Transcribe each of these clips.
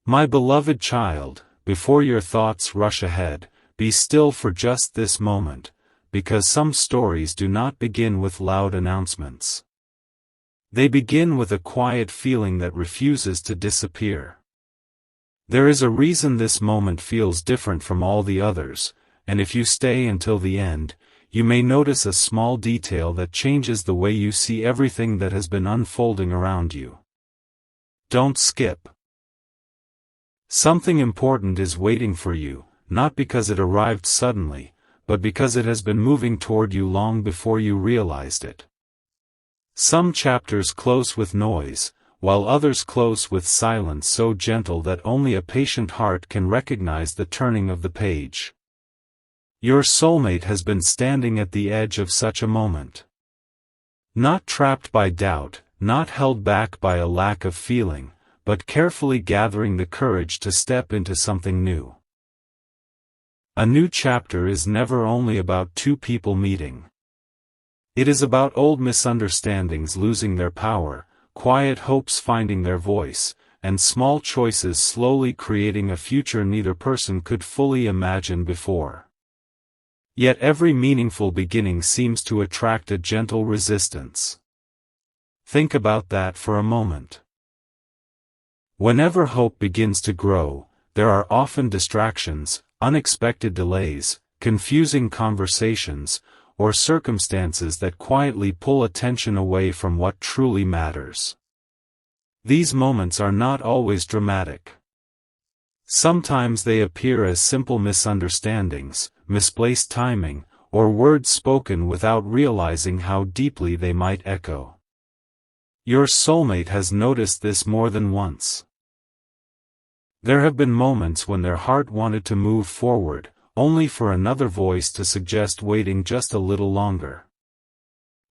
My beloved child, before your thoughts rush ahead, be still for just this moment, because some stories do not begin with loud announcements. They begin with a quiet feeling that refuses to disappear. There is a reason this moment feels different from all the others, and if you stay until the end, you may notice a small detail that changes the way you see everything that has been unfolding around you. Don't skip. Something important is waiting for you, not because it arrived suddenly, but because it has been moving toward you long before you realized it. Some chapters close with noise, while others close with silence so gentle that only a patient heart can recognize the turning of the page. Your soulmate has been standing at the edge of such a moment. Not trapped by doubt, not held back by a lack of feeling, but carefully gathering the courage to step into something new. A new chapter is never only about two people meeting. It is about old misunderstandings losing their power, quiet hopes finding their voice, and small choices slowly creating a future neither person could fully imagine before. Yet every meaningful beginning seems to attract a gentle resistance. Think about that for a moment. Whenever hope begins to grow, there are often distractions, unexpected delays, confusing conversations, or circumstances that quietly pull attention away from what truly matters. These moments are not always dramatic. Sometimes they appear as simple misunderstandings, misplaced timing, or words spoken without realizing how deeply they might echo. Your soulmate has noticed this more than once. There have been moments when their heart wanted to move forward, only for another voice to suggest waiting just a little longer.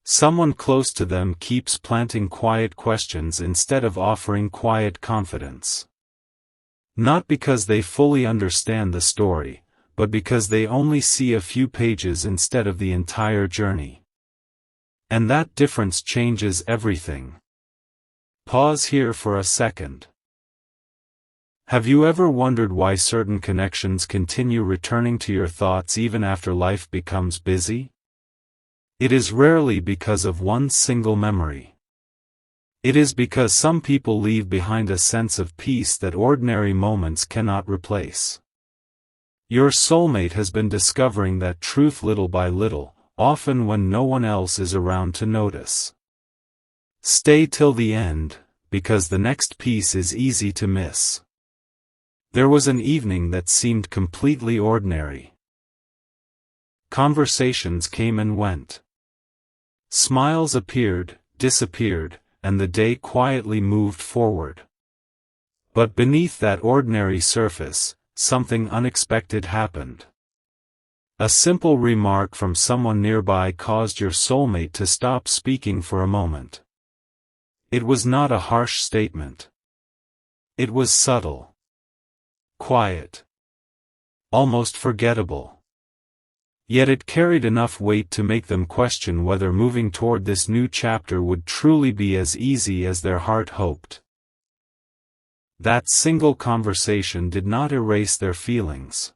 Someone close to them keeps planting quiet questions instead of offering quiet confidence. Not because they fully understand the story, but because they only see a few pages instead of the entire journey. And that difference changes everything. Pause here for a second. Have you ever wondered why certain connections continue returning to your thoughts even after life becomes busy? It is rarely because of one single memory. It is because some people leave behind a sense of peace that ordinary moments cannot replace. Your soulmate has been discovering that truth little by little, often when no one else is around to notice. Stay till the end, because the next piece is easy to miss. There was an evening that seemed completely ordinary. Conversations came and went. Smiles appeared, disappeared, and the day quietly moved forward. But beneath that ordinary surface, something unexpected happened. A simple remark from someone nearby caused your soulmate to stop speaking for a moment. It was not a harsh statement. It was subtle. Quiet. Almost forgettable. Yet it carried enough weight to make them question whether moving toward this new chapter would truly be as easy as their heart hoped. That single conversation did not erase their feelings.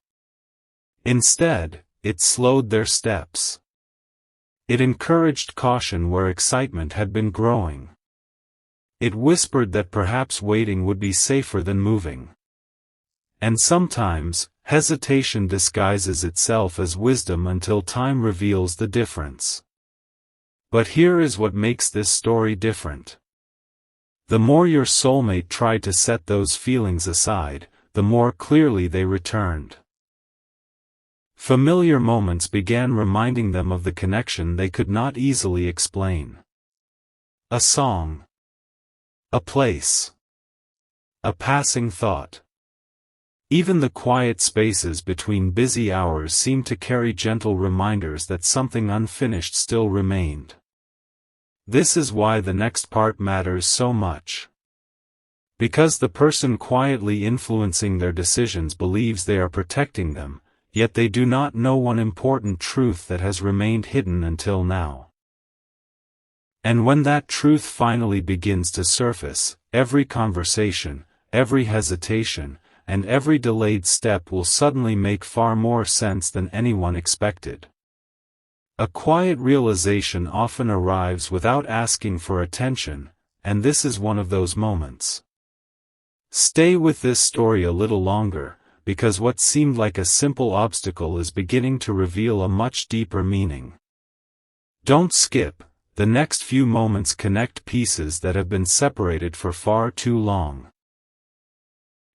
Instead, it slowed their steps. It encouraged caution where excitement had been growing. It whispered that perhaps waiting would be safer than moving. And sometimes, hesitation disguises itself as wisdom until time reveals the difference. But here is what makes this story different. The more your soulmate tried to set those feelings aside, the more clearly they returned. Familiar moments began reminding them of the connection they could not easily explain. A song. A place. A passing thought. Even the quiet spaces between busy hours seemed to carry gentle reminders that something unfinished still remained. This is why the next part matters so much. Because the person quietly influencing their decisions believes they are protecting them, yet they do not know one important truth that has remained hidden until now. And when that truth finally begins to surface, every conversation, every hesitation, and every delayed step will suddenly make far more sense than anyone expected. A quiet realization often arrives without asking for attention, and this is one of those moments. Stay with this story a little longer, because what seemed like a simple obstacle is beginning to reveal a much deeper meaning. Don't skip. The next few moments connect pieces that have been separated for far too long.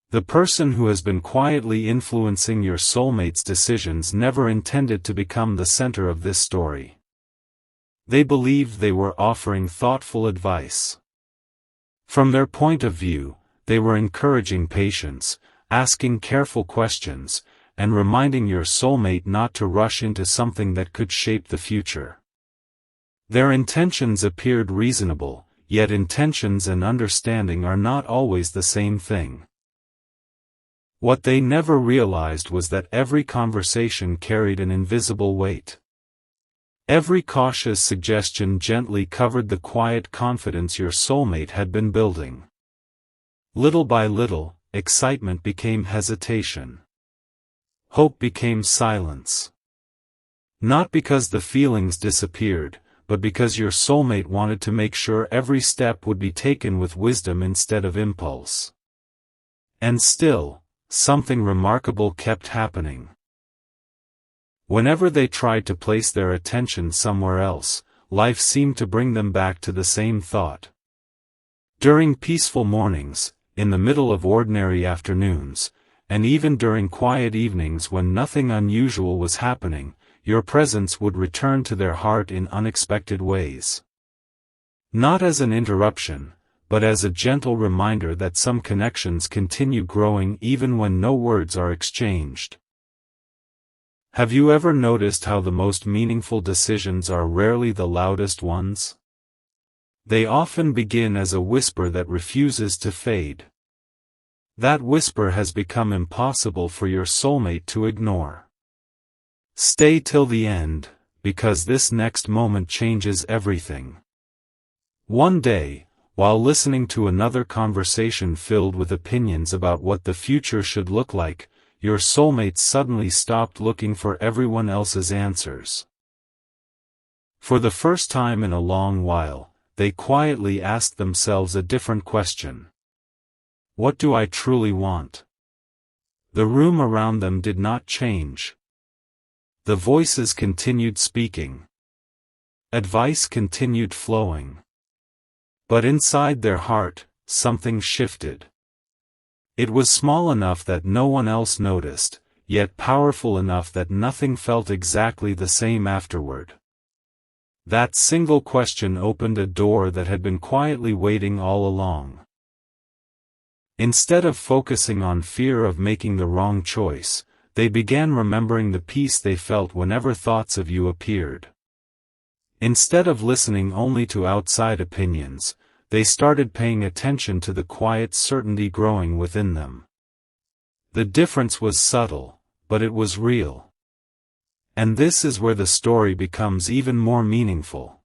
The person who has been quietly influencing your soulmate's decisions never intended to become the center of this story. They believed they were offering thoughtful advice. From their point of view, they were encouraging patience, asking careful questions, and reminding your soulmate not to rush into something that could shape the future. Their intentions appeared reasonable, yet intentions and understanding are not always the same thing. What they never realized was that every conversation carried an invisible weight. Every cautious suggestion gently covered the quiet confidence your soulmate had been building. Little by little, excitement became hesitation. Hope became silence. Not because the feelings disappeared, but because your soulmate wanted to make sure every step would be taken with wisdom instead of impulse. And still, something remarkable kept happening. Whenever they tried to place their attention somewhere else, life seemed to bring them back to the same thought. During peaceful mornings, in the middle of ordinary afternoons, and even during quiet evenings when nothing unusual was happening, your presence would return to their heart in unexpected ways. Not as an interruption, but as a gentle reminder that some connections continue growing even when no words are exchanged. Have you ever noticed how the most meaningful decisions are rarely the loudest ones? They often begin as a whisper that refuses to fade. That whisper has become impossible for your soulmate to ignore. Stay till the end, because this next moment changes everything. One day, while listening to another conversation filled with opinions about what the future should look like, your soulmate suddenly stopped looking for everyone else's answers. For the first time in a long while, they quietly asked themselves a different question. What do I truly want? The room around them did not change. The voices continued speaking. Advice continued flowing. But inside their heart, something shifted. It was small enough that no one else noticed, yet powerful enough that nothing felt exactly the same afterward. That single question opened a door that had been quietly waiting all along. Instead of focusing on fear of making the wrong choice, they began remembering the peace they felt whenever thoughts of you appeared. Instead of listening only to outside opinions, they started paying attention to the quiet certainty growing within them. The difference was subtle, but it was real. And this is where the story becomes even more meaningful.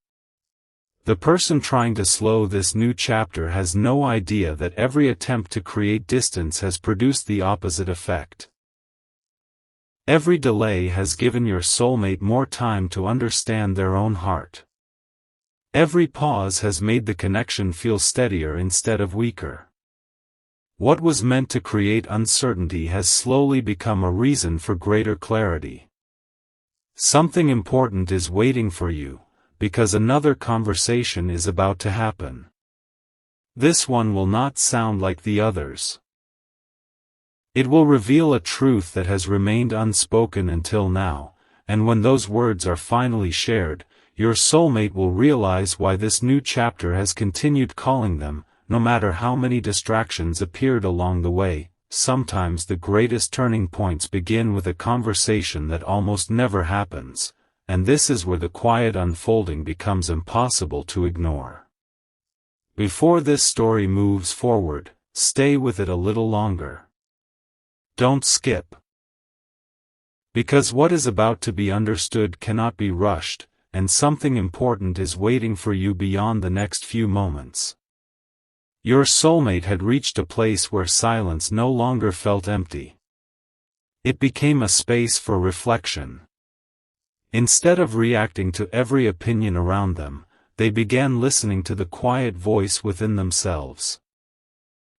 The person trying to slow this new chapter has no idea that every attempt to create distance has produced the opposite effect. Every delay has given your soulmate more time to understand their own heart. Every pause has made the connection feel steadier instead of weaker. What was meant to create uncertainty has slowly become a reason for greater clarity. Something important is waiting for you, because another conversation is about to happen. This one will not sound like the others. It will reveal a truth that has remained unspoken until now, and when those words are finally shared, your soulmate will realize why this new chapter has continued calling them, no matter how many distractions appeared along the way. Sometimes the greatest turning points begin with a conversation that almost never happens, and this is where the quiet unfolding becomes impossible to ignore. Before this story moves forward, stay with it a little longer. Don't skip. Because what is about to be understood cannot be rushed, and something important is waiting for you beyond the next few moments. Your soulmate had reached a place where silence no longer felt empty. It became a space for reflection. Instead of reacting to every opinion around them, they began listening to the quiet voice within themselves.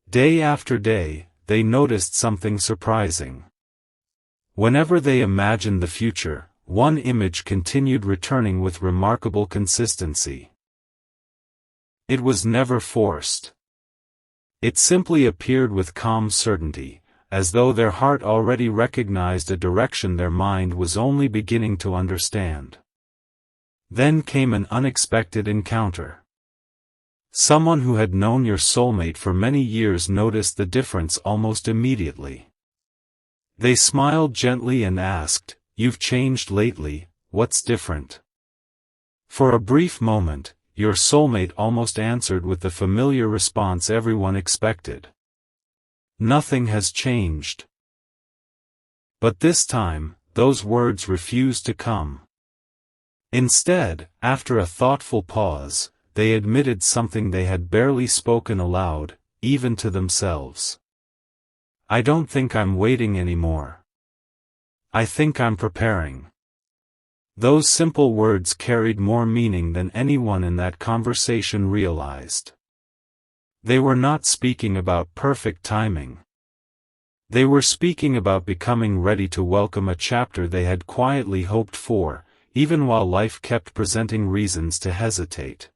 Day after day, they noticed something surprising. Whenever they imagined the future, one image continued returning with remarkable consistency. It was never forced. It simply appeared with calm certainty, as though their heart already recognized a direction their mind was only beginning to understand. Then came an unexpected encounter. Someone who had known your soulmate for many years noticed the difference almost immediately. They smiled gently and asked, "You've changed lately, what's different?" For a brief moment, your soulmate almost answered with the familiar response everyone expected. "Nothing has changed." But this time, those words refused to come. Instead, after a thoughtful pause, they admitted something they had barely spoken aloud, even to themselves. "I don't think I'm waiting anymore. I think I'm preparing." Those simple words carried more meaning than anyone in that conversation realized. They were not speaking about perfect timing. They were speaking about becoming ready to welcome a chapter they had quietly hoped for, even while life kept presenting reasons to hesitate.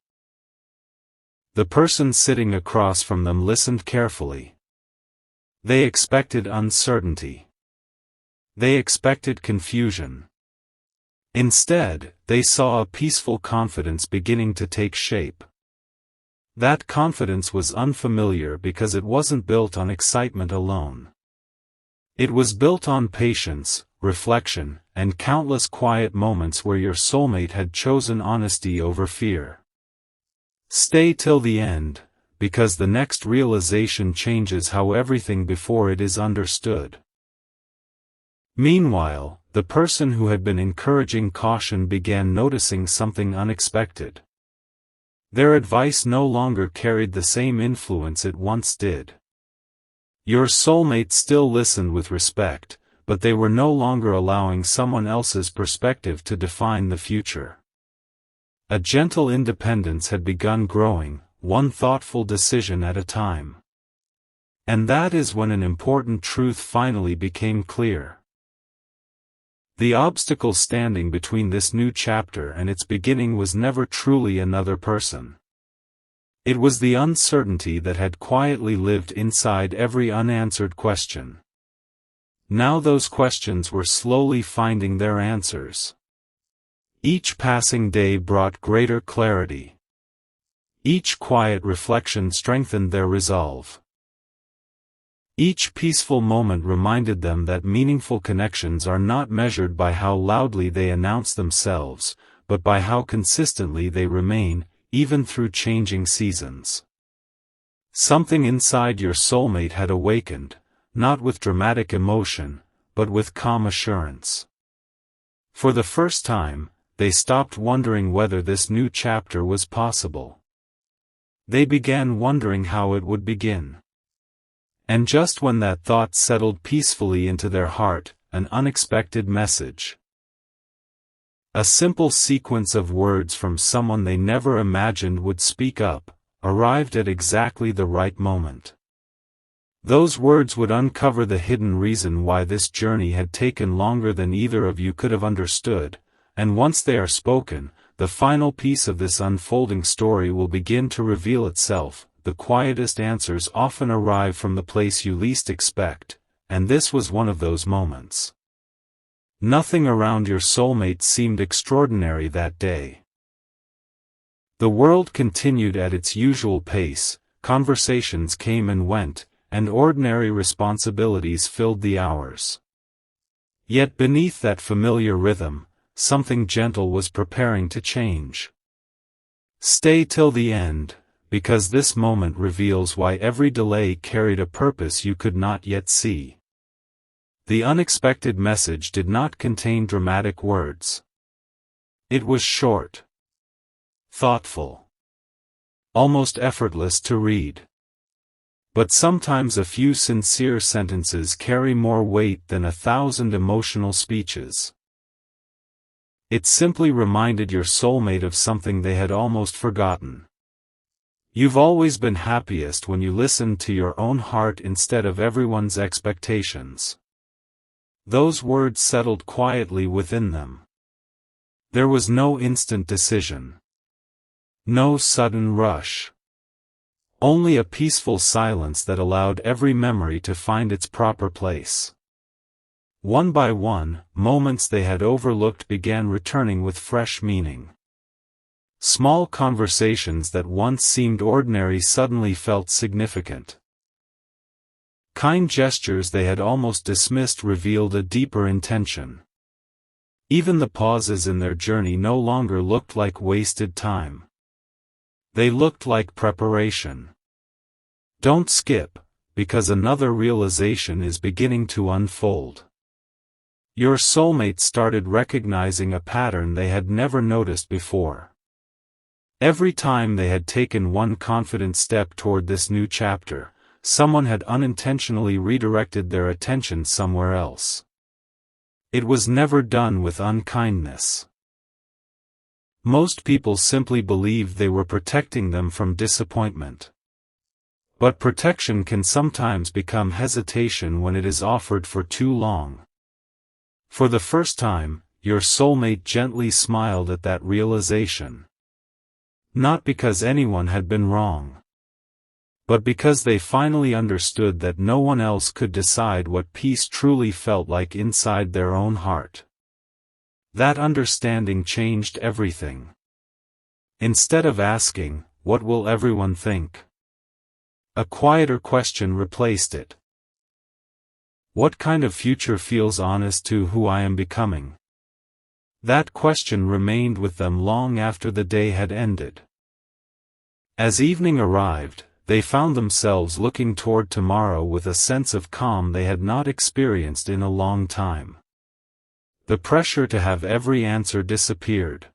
The person sitting across from them listened carefully. They expected uncertainty. They expected confusion. Instead, they saw a peaceful confidence beginning to take shape. That confidence was unfamiliar because it wasn't built on excitement alone. It was built on patience, reflection, and countless quiet moments where your soulmate had chosen honesty over fear. Stay till the end, because the next realization changes how everything before it is understood. Meanwhile, the person who had been encouraging caution began noticing something unexpected. Their advice no longer carried the same influence it once did. Your soulmate still listened with respect, but they were no longer allowing someone else's perspective to define the future. A gentle independence had begun growing, one thoughtful decision at a time. And that is when an important truth finally became clear. The obstacle standing between this new chapter and its beginning was never truly another person. It was the uncertainty that had quietly lived inside every unanswered question. Now those questions were slowly finding their answers. Each passing day brought greater clarity. Each quiet reflection strengthened their resolve. Each peaceful moment reminded them that meaningful connections are not measured by how loudly they announce themselves, but by how consistently they remain, even through changing seasons. Something inside your soulmate had awakened, not with dramatic emotion, but with calm assurance. For the first time, they stopped wondering whether this new chapter was possible. They began wondering how it would begin. And just when that thought settled peacefully into their heart, an unexpected message. A simple sequence of words from someone they never imagined would speak up, arrived at exactly the right moment. Those words would uncover the hidden reason why this journey had taken longer than either of you could have understood, and once they are spoken, the final piece of this unfolding story will begin to reveal itself. The quietest answers often arrive from the place you least expect, and this was one of those moments. Nothing around your soulmate seemed extraordinary that day. The world continued at its usual pace, conversations came and went, and ordinary responsibilities filled the hours. Yet beneath that familiar rhythm, something gentle was preparing to change. Stay till the end, because this moment reveals why every delay carried a purpose you could not yet see. The unexpected message did not contain dramatic words. It was short, thoughtful, almost effortless to read. But sometimes a few sincere sentences carry more weight than 1,000 emotional speeches. It simply reminded your soulmate of something they had almost forgotten. You've always been happiest when you listened to your own heart instead of everyone's expectations. Those words settled quietly within them. There was no instant decision. No sudden rush. Only a peaceful silence that allowed every memory to find its proper place. One by one, moments they had overlooked began returning with fresh meaning. Small conversations that once seemed ordinary suddenly felt significant. Kind gestures they had almost dismissed revealed a deeper intention. Even the pauses in their journey no longer looked like wasted time. They looked like preparation. Don't skip, because another realization is beginning to unfold. Your soulmate started recognizing a pattern they had never noticed before. Every time they had taken one confident step toward this new chapter, someone had unintentionally redirected their attention somewhere else. It was never done with unkindness. Most people simply believed they were protecting them from disappointment. But protection can sometimes become hesitation when it is offered for too long. For the first time, your soulmate gently smiled at that realization. Not because anyone had been wrong, but because they finally understood that no one else could decide what peace truly felt like inside their own heart. That understanding changed everything. Instead of asking, "What will everyone think?" a quieter question replaced it. What kind of future feels honest to who I am becoming? That question remained with them long after the day had ended. As evening arrived, they found themselves looking toward tomorrow with a sense of calm they had not experienced in a long time. The pressure to have every answer disappeared.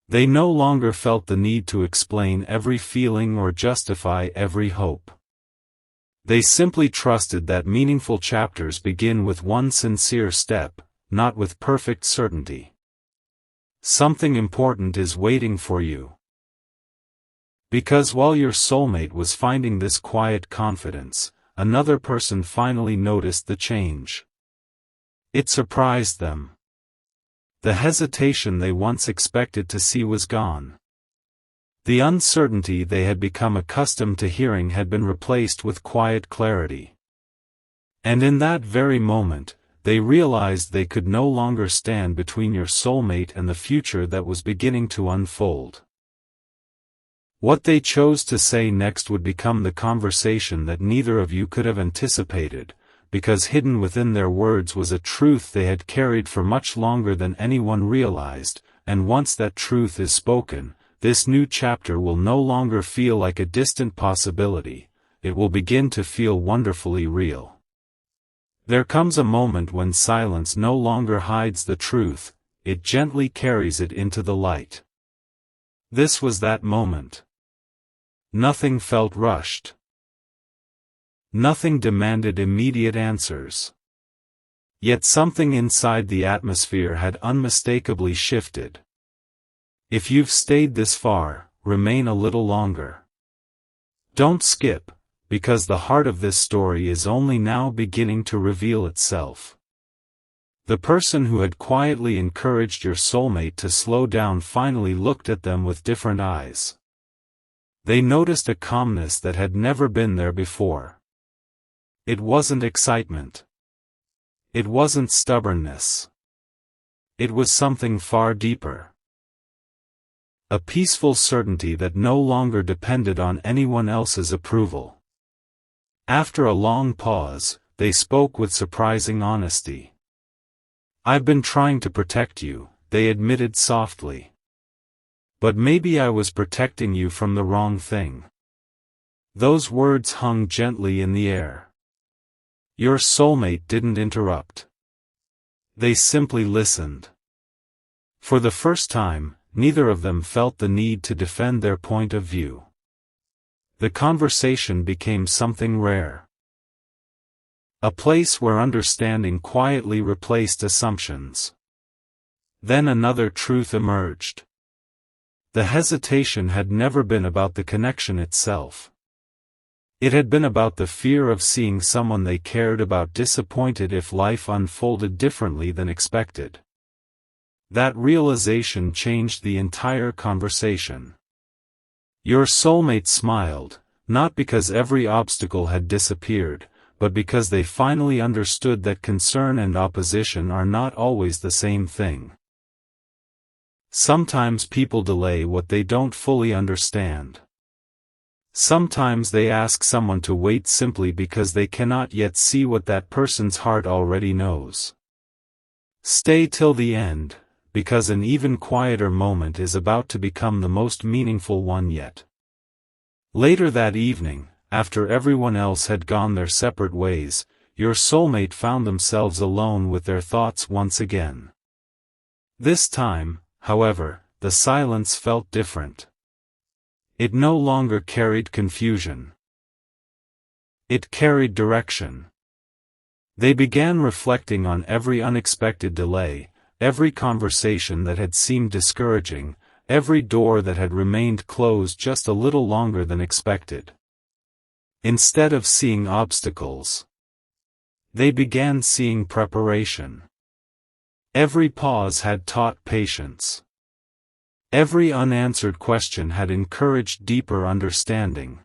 They no longer felt the need to explain every feeling or justify every hope. They simply trusted that meaningful chapters begin with one sincere step, not with perfect certainty. Something important is waiting for you. Because while your soulmate was finding this quiet confidence, another person finally noticed the change. It surprised them. The hesitation they once expected to see was gone. The uncertainty they had become accustomed to hearing had been replaced with quiet clarity. And in that very moment, they realized they could no longer stand between your soulmate and the future that was beginning to unfold. What they chose to say next would become the conversation that neither of you could have anticipated, because hidden within their words was a truth they had carried for much longer than anyone realized, and once that truth is spoken, this new chapter will no longer feel like a distant possibility, it will begin to feel wonderfully real. There comes a moment when silence no longer hides the truth, it gently carries it into the light. This was that moment. Nothing felt rushed. Nothing demanded immediate answers. Yet something inside the atmosphere had unmistakably shifted. If you've stayed this far, remain a little longer. Don't skip, because the heart of this story is only now beginning to reveal itself. The person who had quietly encouraged your soulmate to slow down finally looked at them with different eyes. They noticed a calmness that had never been there before. It wasn't excitement. It wasn't stubbornness. It was something far deeper. A peaceful certainty that no longer depended on anyone else's approval. After a long pause, they spoke with surprising honesty. "I've been trying to protect you," they admitted softly. "But maybe I was protecting you from the wrong thing." Those words hung gently in the air. Your soulmate didn't interrupt. They simply listened. For the first time, neither of them felt the need to defend their point of view. The conversation became something rare. A place where understanding quietly replaced assumptions. Then another truth emerged. The hesitation had never been about the connection itself. It had been about the fear of seeing someone they cared about disappointed if life unfolded differently than expected. That realization changed the entire conversation. Your soulmate smiled, not because every obstacle had disappeared, but because they finally understood that concern and opposition are not always the same thing. Sometimes people delay what they don't fully understand. Sometimes they ask someone to wait simply because they cannot yet see what that person's heart already knows. Stay till the end, because an even quieter moment is about to become the most meaningful one yet. Later that evening, after everyone else had gone their separate ways, your soulmate found themselves alone with their thoughts once again. This time, however, the silence felt different. It no longer carried confusion. It carried direction. They began reflecting on every unexpected delay, every conversation that had seemed discouraging, every door that had remained closed just a little longer than expected. Instead of seeing obstacles, they began seeing preparation. Every pause had taught patience. Every unanswered question had encouraged deeper understanding.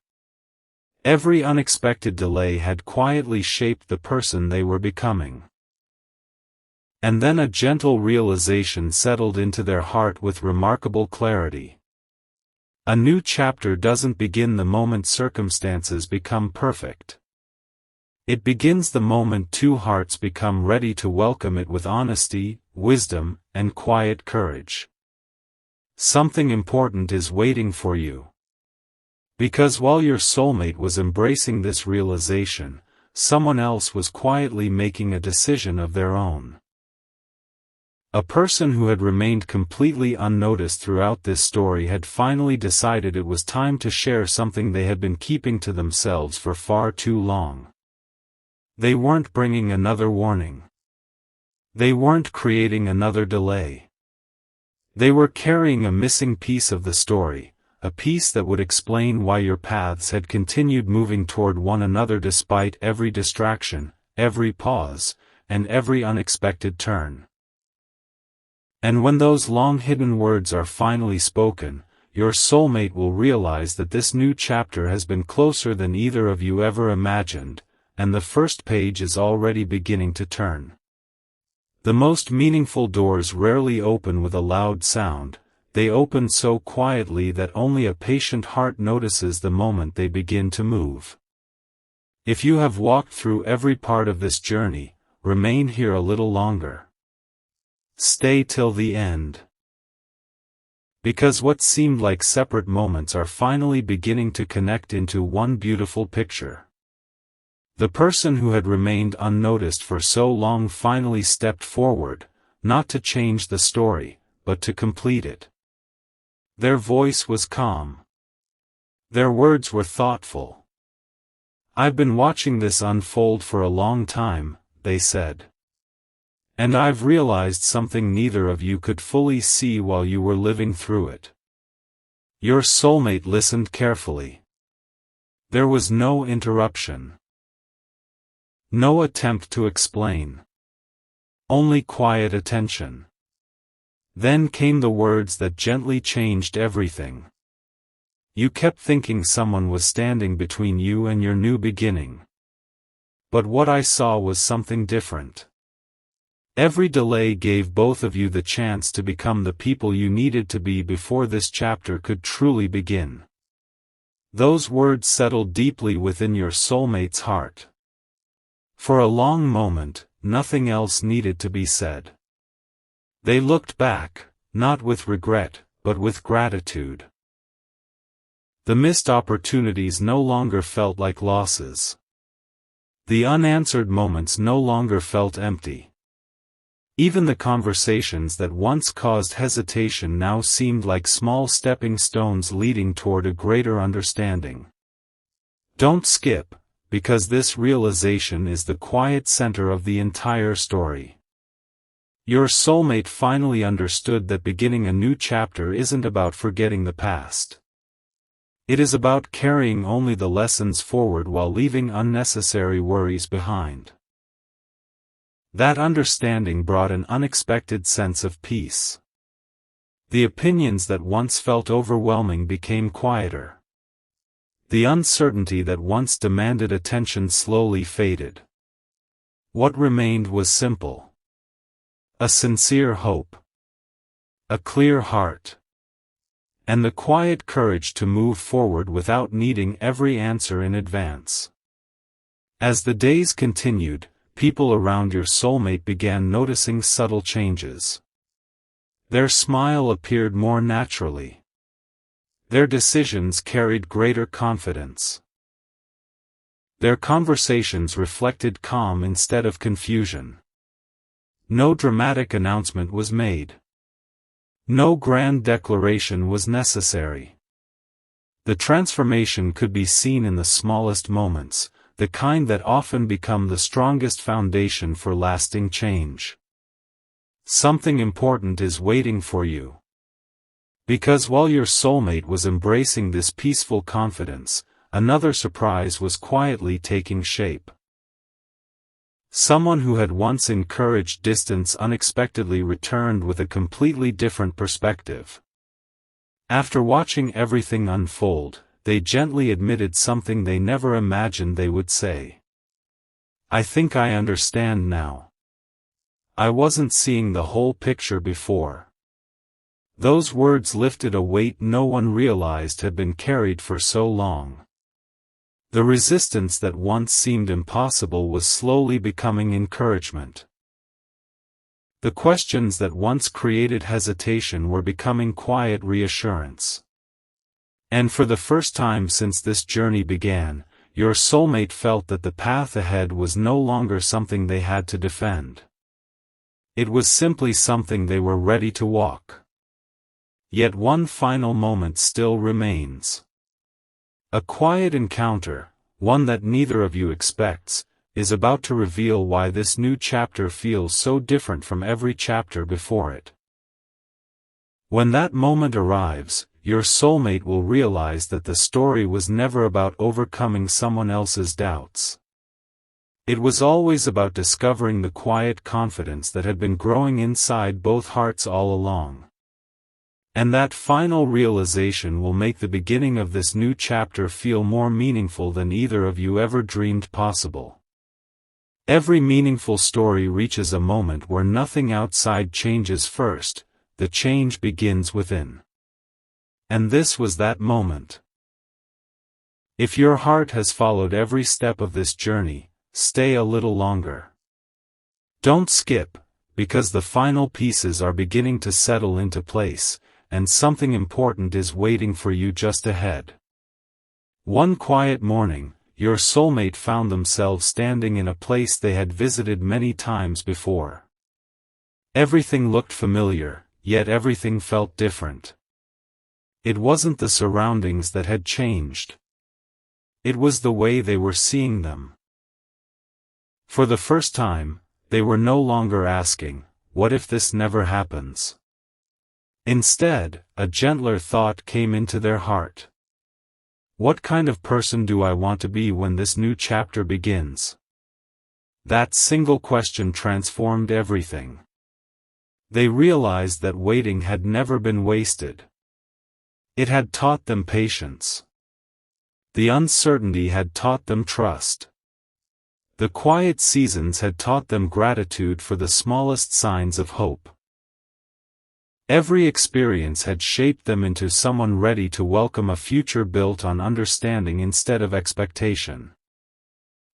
Every unexpected delay had quietly shaped the person they were becoming. And then a gentle realization settled into their heart with remarkable clarity. A new chapter doesn't begin the moment circumstances become perfect. It begins the moment two hearts become ready to welcome it with honesty, wisdom, and quiet courage. Something important is waiting for you. Because while your soulmate was embracing this realization, someone else was quietly making a decision of their own. A person who had remained completely unnoticed throughout this story had finally decided it was time to share something they had been keeping to themselves for far too long. They weren't bringing another warning. They weren't creating another delay. They were carrying a missing piece of the story, a piece that would explain why your paths had continued moving toward one another despite every distraction, every pause, and every unexpected turn. And when those long-hidden words are finally spoken, your soulmate will realize that this new chapter has been closer than either of you ever imagined, and the first page is already beginning to turn. The most meaningful doors rarely open with a loud sound, they open so quietly that only a patient heart notices the moment they begin to move. If you have walked through every part of this journey, remain here a little longer. Stay till the end. Because what seemed like separate moments are finally beginning to connect into one beautiful picture. The person who had remained unnoticed for so long finally stepped forward, not to change the story, but to complete it. Their voice was calm. Their words were thoughtful. "I've been watching this unfold for a long time," they said. "And I've realized something neither of you could fully see while you were living through it." Your soulmate listened carefully. There was no interruption. No attempt to explain. Only quiet attention. Then came the words that gently changed everything. "You kept thinking someone was standing between you and your new beginning. But what I saw was something different. Every delay gave both of you the chance to become the people you needed to be before this chapter could truly begin." Those words settled deeply within your soulmate's heart. For a long moment, nothing else needed to be said. They looked back, not with regret, but with gratitude. The missed opportunities no longer felt like losses. The unanswered moments no longer felt empty. Even the conversations that once caused hesitation now seemed like small stepping stones leading toward a greater understanding. Don't skip, because this realization is the quiet center of the entire story. Your soulmate finally understood that beginning a new chapter isn't about forgetting the past. It is about carrying only the lessons forward while leaving unnecessary worries behind. That understanding brought an unexpected sense of peace. The opinions that once felt overwhelming became quieter. The uncertainty that once demanded attention slowly faded. What remained was simple. A sincere hope. A clear heart. And the quiet courage to move forward without needing every answer in advance. As the days continued, people around your soulmate began noticing subtle changes. Their smile appeared more naturally. Their decisions carried greater confidence. Their conversations reflected calm instead of confusion. No dramatic announcement was made. No grand declaration was necessary. The transformation could be seen in the smallest moments, the kind that often become the strongest foundation for lasting change. Something important is waiting for you. Because while your soulmate was embracing this peaceful confidence, another surprise was quietly taking shape. Someone who had once encouraged distance unexpectedly returned with a completely different perspective. After watching everything unfold, they gently admitted something they never imagined they would say. "I think I understand now. I wasn't seeing the whole picture before." Those words lifted a weight no one realized had been carried for so long. The resistance that once seemed impossible was slowly becoming encouragement. The questions that once created hesitation were becoming quiet reassurance. And for the first time since this journey began, your soulmate felt that the path ahead was no longer something they had to defend. It was simply something they were ready to walk. Yet one final moment still remains. A quiet encounter, one that neither of you expects, is about to reveal why this new chapter feels so different from every chapter before it. When that moment arrives, your soulmate will realize that the story was never about overcoming someone else's doubts. It was always about discovering the quiet confidence that had been growing inside both hearts all along. And that final realization will make the beginning of this new chapter feel more meaningful than either of you ever dreamed possible. Every meaningful story reaches a moment where nothing outside changes first, the change begins within. And this was that moment. If your heart has followed every step of this journey, stay a little longer. Don't skip, because the final pieces are beginning to settle into place, and something important is waiting for you just ahead. One quiet morning, your soulmate found themselves standing in a place they had visited many times before. Everything looked familiar, yet everything felt different. It wasn't the surroundings that had changed. It was the way they were seeing them. For the first time, they were no longer asking, "What if this never happens?" Instead, a gentler thought came into their heart. What kind of person do I want to be when this new chapter begins? That single question transformed everything. They realized that waiting had never been wasted. It had taught them patience. The uncertainty had taught them trust. The quiet seasons had taught them gratitude for the smallest signs of hope. Every experience had shaped them into someone ready to welcome a future built on understanding instead of expectation.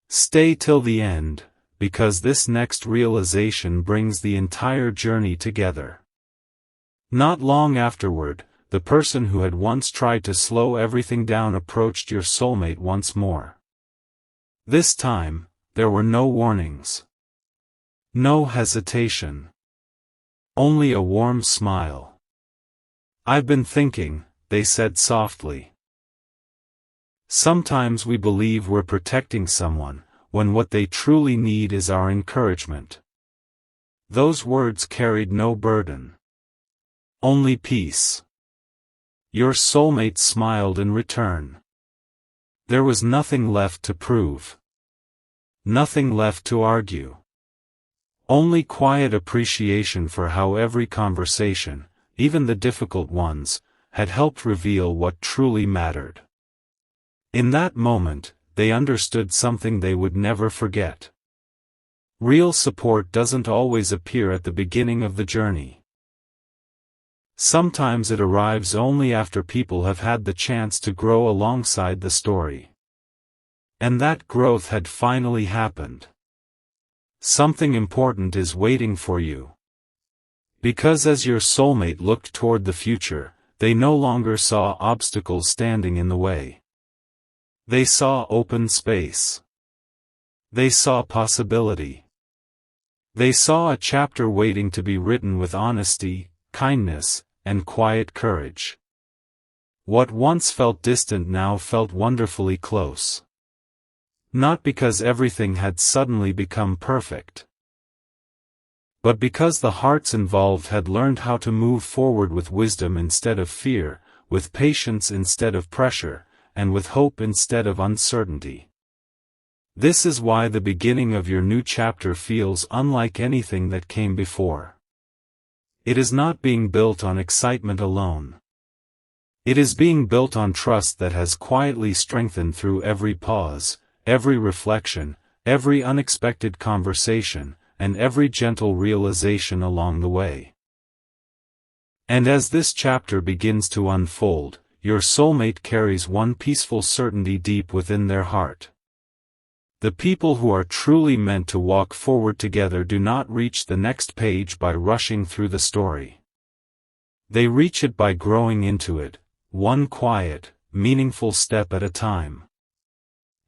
Stay till the end, because this next realization brings the entire journey together. Not long afterward, the person who had once tried to slow everything down approached your soulmate once more. This time, there were no warnings. No hesitation. Only a warm smile. "I've been thinking," they said softly. Sometimes we believe we're protecting someone, when what they truly need is our encouragement. Those words carried no burden. Only peace. Your soulmate smiled in return. There was nothing left to prove. Nothing left to argue. Only quiet appreciation for how every conversation, even the difficult ones, had helped reveal what truly mattered. In that moment, they understood something they would never forget. Real support doesn't always appear at the beginning of the journey. Sometimes it arrives only after people have had the chance to grow alongside the story. And that growth had finally happened. Something important is waiting for you. Because as your soulmate looked toward the future, they no longer saw obstacles standing in the way. They saw open space. They saw possibility. They saw a chapter waiting to be written with honesty, kindness, and quiet courage. What once felt distant now felt wonderfully close. Not because everything had suddenly become perfect, but because the hearts involved had learned how to move forward with wisdom instead of fear, with patience instead of pressure, and with hope instead of uncertainty. This is why the beginning of your new chapter feels unlike anything that came before. It is not being built on excitement alone. It is being built on trust that has quietly strengthened through every pause, every reflection, every unexpected conversation, and every gentle realization along the way. And as this chapter begins to unfold, your soulmate carries one peaceful certainty deep within their heart. The people who are truly meant to walk forward together do not reach the next page by rushing through the story. They reach it by growing into it, one quiet, meaningful step at a time.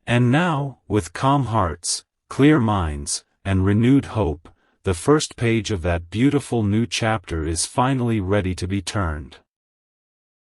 And now, with calm hearts, clear minds, and renewed hope, the first page of that beautiful new chapter is finally ready to be turned.